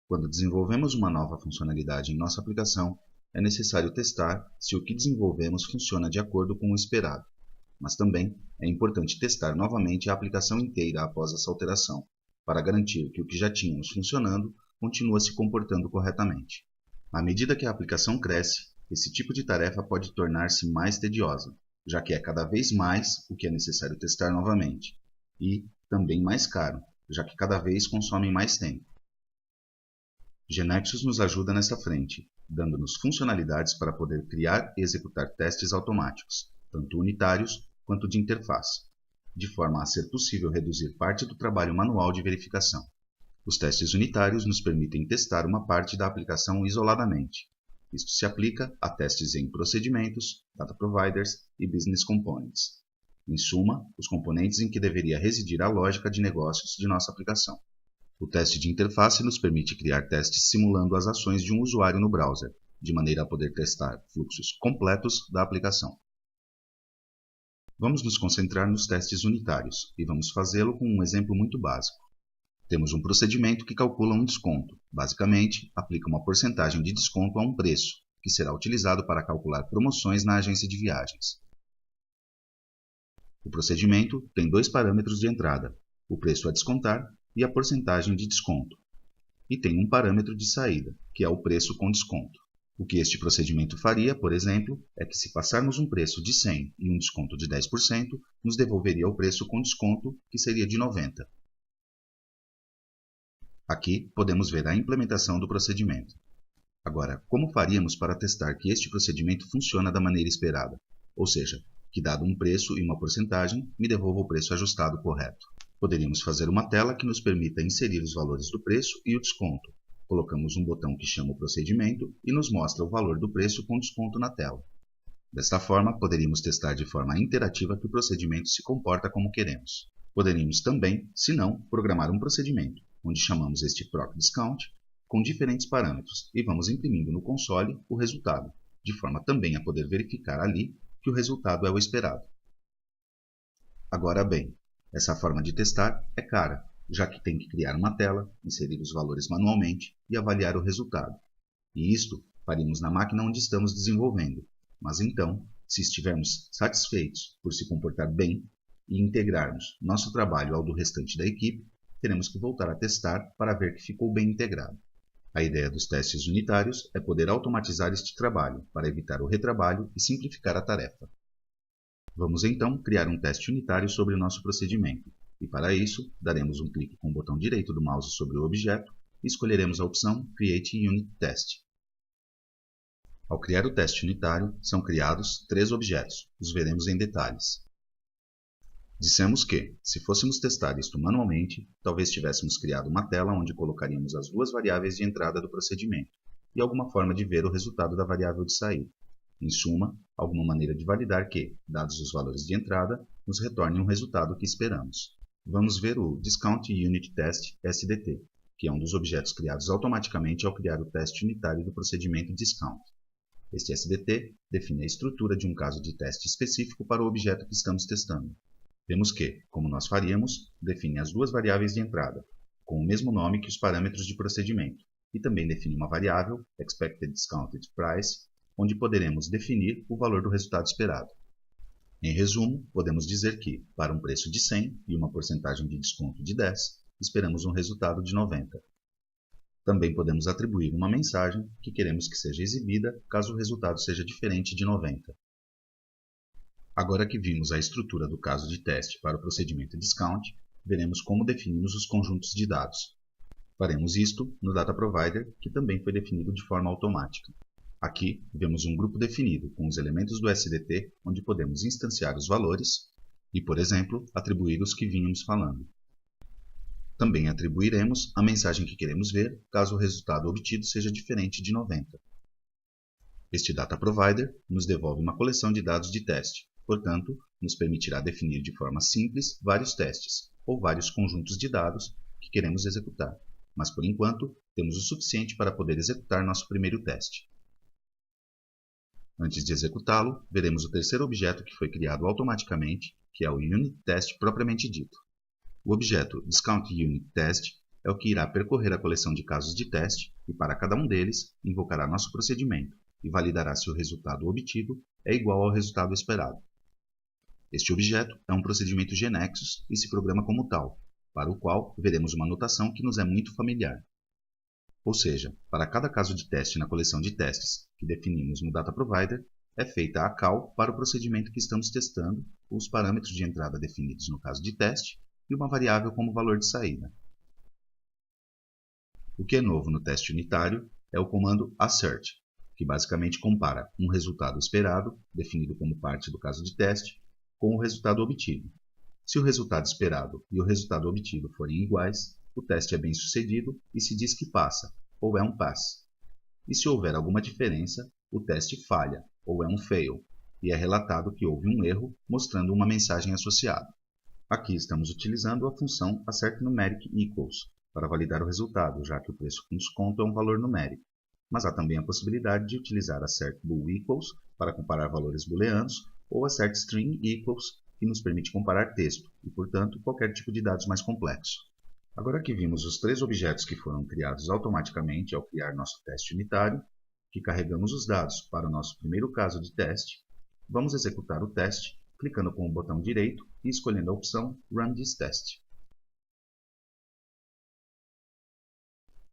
Quando desenvolvemos uma nova funcionalidade em nossa aplicação, é necessário testar se o que desenvolvemos funciona de acordo com o esperado. Mas também é importante testar novamente a aplicação inteira após essa alteração, para garantir que o que já tínhamos funcionando continua se comportando corretamente. À medida que a aplicação cresce, esse tipo de tarefa pode tornar-se mais tediosa, já que é cada vez mais o que é necessário testar novamente, e também mais caro, já que cada vez consomem mais tempo. GNexus nos ajuda nessa frente, dando-nos funcionalidades para poder criar e executar testes automáticos, tanto unitários quanto de interface, de forma a ser possível reduzir parte do trabalho manual de verificação. Os testes unitários nos permitem testar uma parte da aplicação isoladamente. Isto se aplica a testes em procedimentos, data providers e business components. Em suma, os componentes em que deveria residir a lógica de negócios de nossa aplicação. O teste de interface nos permite criar testes simulando as ações de um usuário no browser, de maneira a poder testar fluxos completos da aplicação. Vamos nos concentrar nos testes unitários, e vamos fazê-lo com um exemplo muito básico. Temos um procedimento que calcula um desconto. Basicamente, aplica uma porcentagem de desconto a um preço, que será utilizado para calcular promoções na agência de viagens. O procedimento tem dois parâmetros de entrada, o preço a descontar e a porcentagem de desconto. E tem um parâmetro de saída, que é o preço com desconto. O que este procedimento faria, por exemplo, é que se passarmos um preço de 100 e um desconto de 10%, nos devolveria o preço com desconto, que seria de 90. Aqui podemos ver a implementação do procedimento. Agora, como faríamos para testar que este procedimento funciona da maneira esperada? Ou seja, que dado um preço e uma porcentagem, me devolva o preço ajustado correto. Poderíamos fazer uma tela que nos permita inserir os valores do preço e o desconto. Colocamos um botão que chama o procedimento e nos mostra o valor do preço com desconto na tela. Desta forma, poderíamos testar de forma interativa que o procedimento se comporta como queremos. Poderíamos também, se não, programar um procedimento, onde chamamos este ProcDiscount com diferentes parâmetros e vamos imprimindo no console o resultado, de forma também a poder verificar ali que o resultado é o esperado. Agora bem, essa forma de testar é cara, já que tem que criar uma tela, inserir os valores manualmente e avaliar o resultado. E isto faríamos na máquina onde estamos desenvolvendo. Mas então, se estivermos satisfeitos por se comportar bem e integrarmos nosso trabalho ao do restante da equipe, teremos que voltar a testar para ver que ficou bem integrado. A ideia dos testes unitários é poder automatizar este trabalho para evitar o retrabalho e simplificar a tarefa. Vamos então criar um teste unitário sobre o nosso procedimento, e para isso daremos um clique com o botão direito do mouse sobre o objeto e escolheremos a opção Create Unit Test. Ao criar o teste unitário, são criados 3 objetos, os veremos em detalhes. Dissemos que, se fôssemos testar isto manualmente, talvez tivéssemos criado uma tela onde colocaríamos as duas variáveis de entrada do procedimento e alguma forma de ver o resultado da variável de saída. Em suma, alguma maneira de validar que, dados os valores de entrada, nos retorne um resultado que esperamos. Vamos ver o Discount Unit Test SDT, que é um dos objetos criados automaticamente ao criar o teste unitário do procedimento Discount. Este SDT define a estrutura de um caso de teste específico para o objeto que estamos testando. Vemos que, como nós faríamos, define as duas variáveis de entrada, com o mesmo nome que os parâmetros de procedimento, e também define uma variável, Expected Discounted Price, onde poderemos definir o valor do resultado esperado. Em resumo, podemos dizer que, para um preço de 100 e uma porcentagem de desconto de 10, esperamos um resultado de 90. Também podemos atribuir uma mensagem que queremos que seja exibida caso o resultado seja diferente de 90. Agora que vimos a estrutura do caso de teste para o procedimento Discount, veremos como definimos os conjuntos de dados. Faremos isto no Data Provider, que também foi definido de forma automática. Aqui, vemos um grupo definido com os elementos do SDT, onde podemos instanciar os valores e, por exemplo, atribuir os que vínhamos falando. Também atribuiremos a mensagem que queremos ver, caso o resultado obtido seja diferente de 90. Este Data Provider nos devolve uma coleção de dados de teste, portanto, nos permitirá definir de forma simples vários testes, ou vários conjuntos de dados que queremos executar, mas por enquanto temos o suficiente para poder executar nosso primeiro teste. Antes de executá-lo, veremos o terceiro objeto que foi criado automaticamente, que é o Unit Test propriamente dito. O objeto Discount Unit Test é o que irá percorrer a coleção de casos de teste e, para cada um deles, invocará nosso procedimento e validará se o resultado obtido é igual ao resultado esperado. Este objeto é um procedimento GNexus e se programa como tal, para o qual veremos uma notação que nos é muito familiar. Ou seja, para cada caso de teste na coleção de testes que definimos no Data Provider, é feita a call para o procedimento que estamos testando, os parâmetros de entrada definidos no caso de teste e uma variável como valor de saída. O que é novo no teste unitário é o comando assert, que basicamente compara um resultado esperado, definido como parte do caso de teste, com o resultado obtido. Se o resultado esperado e o resultado obtido forem iguais, o teste é bem sucedido e se diz que passa, ou é um pass. E se houver alguma diferença, o teste falha, ou é um fail, e é relatado que houve um erro, mostrando uma mensagem associada. Aqui estamos utilizando a função assertNumeric_equals para validar o resultado, já que o preço com desconto é um valor numérico. Mas há também a possibilidade de utilizar assertBool_equals para comparar valores booleanos ou assertString_equals, que nos permite comparar texto e, portanto, qualquer tipo de dados mais complexo. Agora que vimos os três objetos que foram criados automaticamente ao criar nosso teste unitário, que carregamos os dados para o nosso primeiro caso de teste, vamos executar o teste clicando com o botão direito e escolhendo a opção Run this test.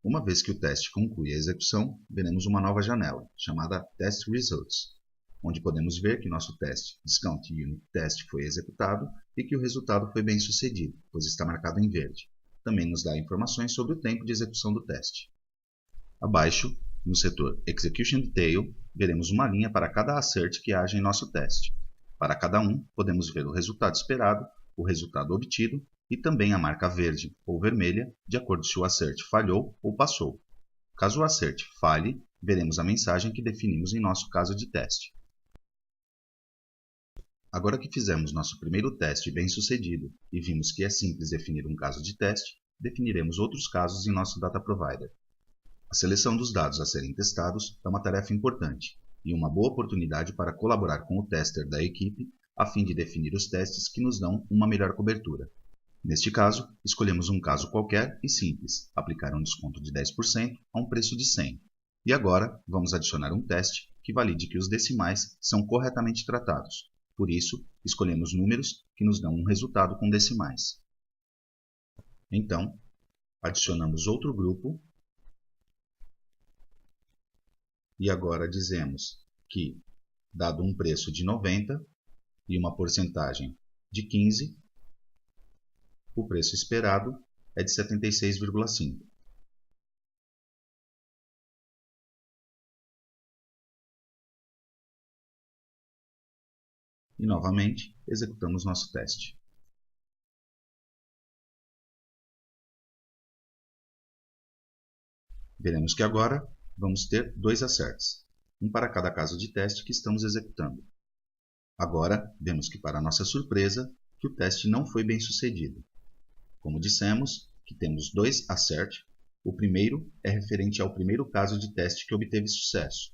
Uma vez que o teste conclui a execução, veremos uma nova janela, chamada Test Results, onde podemos ver que nosso teste Discount Unit Test foi executado e que o resultado foi bem sucedido, pois está marcado em verde. Também nos dá informações sobre o tempo de execução do teste. Abaixo, no setor Execution Detail, veremos uma linha para cada assert que haja em nosso teste. Para cada um, podemos ver o resultado esperado, o resultado obtido e também a marca verde ou vermelha, de acordo se o assert falhou ou passou. Caso o assert falhe, veremos a mensagem que definimos em nosso caso de teste. Agora que fizemos nosso primeiro teste bem sucedido e vimos que é simples definir um caso de teste, definiremos outros casos em nosso Data Provider. A seleção dos dados a serem testados é uma tarefa importante e uma boa oportunidade para colaborar com o tester da equipe a fim de definir os testes que nos dão uma melhor cobertura. Neste caso, escolhemos um caso qualquer e simples, aplicar um desconto de 10% a um preço de 100. E agora, vamos adicionar um teste que valide que os decimais são corretamente tratados. Por isso, escolhemos números que nos dão um resultado com decimais. Então, adicionamos outro grupo e agora dizemos que, dado um preço de 90 e uma porcentagem de 15, o preço esperado é de 76,5. E novamente executamos nosso teste. Veremos que agora vamos ter dois asserts, um para cada caso de teste que estamos executando. Agora vemos que, para nossa surpresa, que o teste não foi bem sucedido. Como dissemos, que temos dois assert, o primeiro é referente ao primeiro caso de teste que obteve sucesso,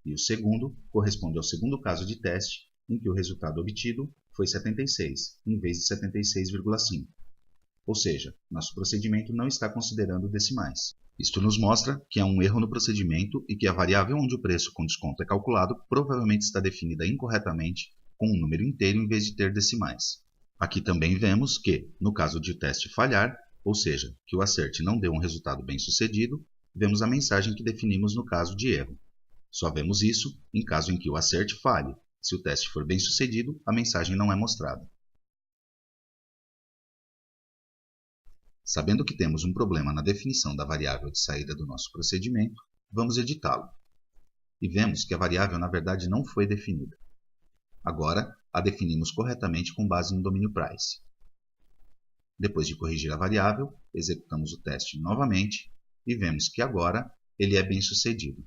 e o segundo corresponde ao segundo caso de teste em que o resultado obtido foi 76, em vez de 76,5. Ou seja, nosso procedimento não está considerando decimais. Isto nos mostra que há um erro no procedimento e que a variável onde o preço com desconto é calculado provavelmente está definida incorretamente com um número inteiro em vez de ter decimais. Aqui também vemos que, no caso de o teste falhar, ou seja, que o assert não deu um resultado bem sucedido, vemos a mensagem que definimos no caso de erro. Só vemos isso em caso em que o assert falhe. Se o teste for bem sucedido, a mensagem não é mostrada. Sabendo que temos um problema na definição da variável de saída do nosso procedimento, vamos editá-lo. E vemos que a variável na verdade não foi definida. Agora, a definimos corretamente com base no domínio price. Depois de corrigir a variável, executamos o teste novamente e vemos que agora ele é bem sucedido.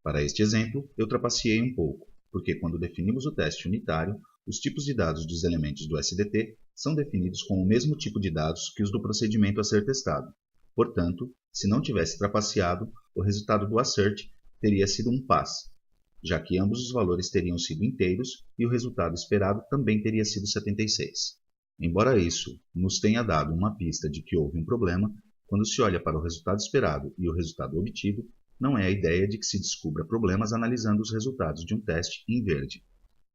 Para este exemplo, eu trapaceei um pouco, porque quando definimos o teste unitário, os tipos de dados dos elementos do SDT são definidos com o mesmo tipo de dados que os do procedimento a ser testado. Portanto, se não tivesse trapaceado, o resultado do assert teria sido um pass, já que ambos os valores teriam sido inteiros e o resultado esperado também teria sido 76. Embora isso nos tenha dado uma pista de que houve um problema, quando se olha para o resultado esperado e o resultado obtido, não é a ideia de que se descubra problemas analisando os resultados de um teste em verde.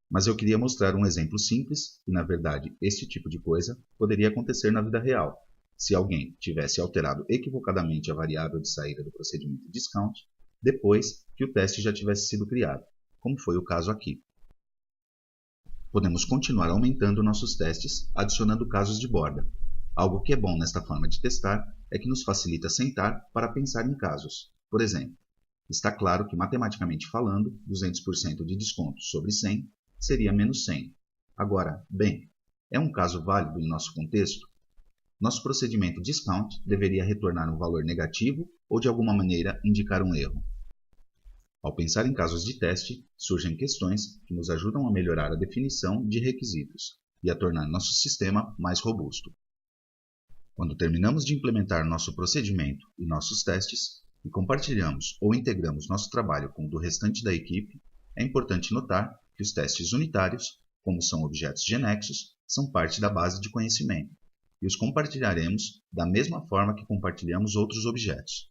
Mas eu queria mostrar um exemplo simples e, na verdade, este tipo de coisa poderia acontecer na vida real, se alguém tivesse alterado equivocadamente a variável de saída do procedimento discount depois que o teste já tivesse sido criado, como foi o caso aqui. Podemos continuar aumentando nossos testes, adicionando casos de borda. Algo que é bom nesta forma de testar é que nos facilita sentar para pensar em casos. Por exemplo, está claro que, matematicamente falando, 200% de desconto sobre 100 seria menos 100. Agora, bem, é um caso válido em nosso contexto? Nosso procedimento discount deveria retornar um valor negativo ou, de alguma maneira, indicar um erro. Ao pensar em casos de teste, surgem questões que nos ajudam a melhorar a definição de requisitos e a tornar nosso sistema mais robusto. Quando terminamos de implementar nosso procedimento e nossos testes, e compartilhamos ou integramos nosso trabalho com o do restante da equipe, é importante notar que os testes unitários, como são objetos genexos, são parte da base de conhecimento, e os compartilharemos da mesma forma que compartilhamos outros objetos.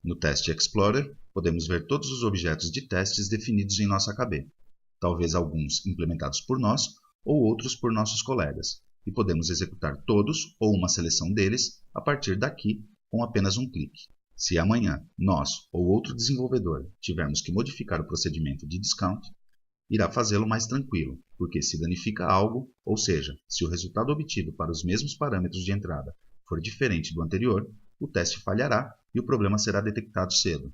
No Test Explorer, podemos ver todos os objetos de testes definidos em nossa KB, talvez alguns implementados por nós ou outros por nossos colegas, e podemos executar todos ou uma seleção deles a partir daqui com apenas um clique. Se amanhã nós ou outro desenvolvedor tivermos que modificar o procedimento de discount, irá fazê-lo mais tranquilo, porque se danifica algo, ou seja, se o resultado obtido para os mesmos parâmetros de entrada for diferente do anterior, o teste falhará e o problema será detectado cedo.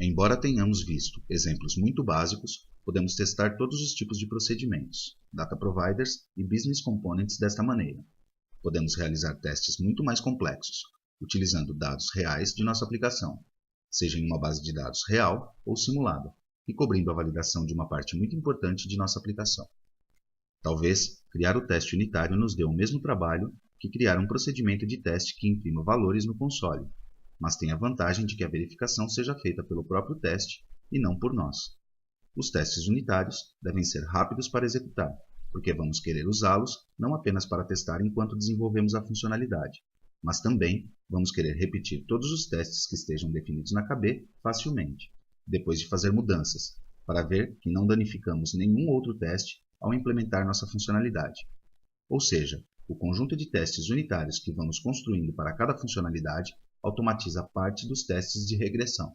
Embora tenhamos visto exemplos muito básicos, podemos testar todos os tipos de procedimentos, data providers e business components desta maneira. Podemos realizar testes muito mais complexos, utilizando dados reais de nossa aplicação, seja em uma base de dados real ou simulada, e cobrindo a validação de uma parte muito importante de nossa aplicação. Talvez criar o teste unitário nos dê o mesmo trabalho que criar um procedimento de teste que imprima valores no console, mas tem a vantagem de que a verificação seja feita pelo próprio teste e não por nós. Os testes unitários devem ser rápidos para executar, porque vamos querer usá-los não apenas para testar enquanto desenvolvemos a funcionalidade, mas também vamos querer repetir todos os testes que estejam definidos na KB facilmente, depois de fazer mudanças, para ver que não danificamos nenhum outro teste ao implementar nossa funcionalidade. Ou seja, o conjunto de testes unitários que vamos construindo para cada funcionalidade automatiza parte dos testes de regressão.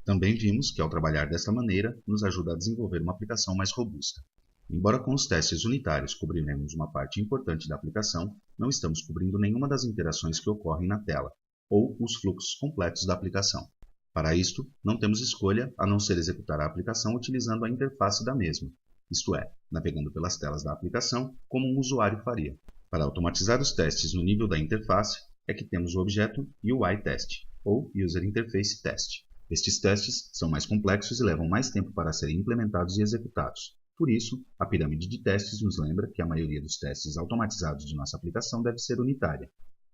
Também vimos que, ao trabalhar desta maneira, nos ajuda a desenvolver uma aplicação mais robusta. Embora com os testes unitários cobriremos uma parte importante da aplicação, não estamos cobrindo nenhuma das interações que ocorrem na tela, ou os fluxos completos da aplicação. Para isto, não temos escolha a não ser executar a aplicação utilizando a interface da mesma, isto é, navegando pelas telas da aplicação como um usuário faria. Para automatizar os testes no nível da interface, é que temos o objeto UITest, ou User Interface Test. Estes testes são mais complexos e levam mais tempo para serem implementados e executados. Por isso, a pirâmide de testes nos lembra que a maioria dos testes automatizados de nossa aplicação deve ser unitária,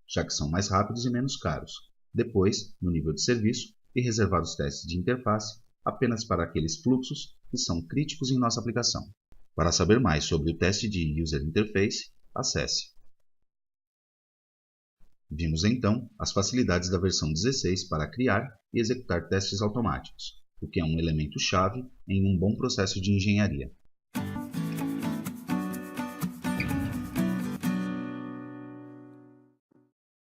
já que são mais rápidos e menos caros. Depois, no nível de serviço, e reservar os testes de interface apenas para aqueles fluxos que são críticos em nossa aplicação. Para saber mais sobre o teste de User Interface, acesse. Vimos então as facilidades da versão 16 para criar e executar testes automáticos, o que é um elemento-chave em um bom processo de engenharia.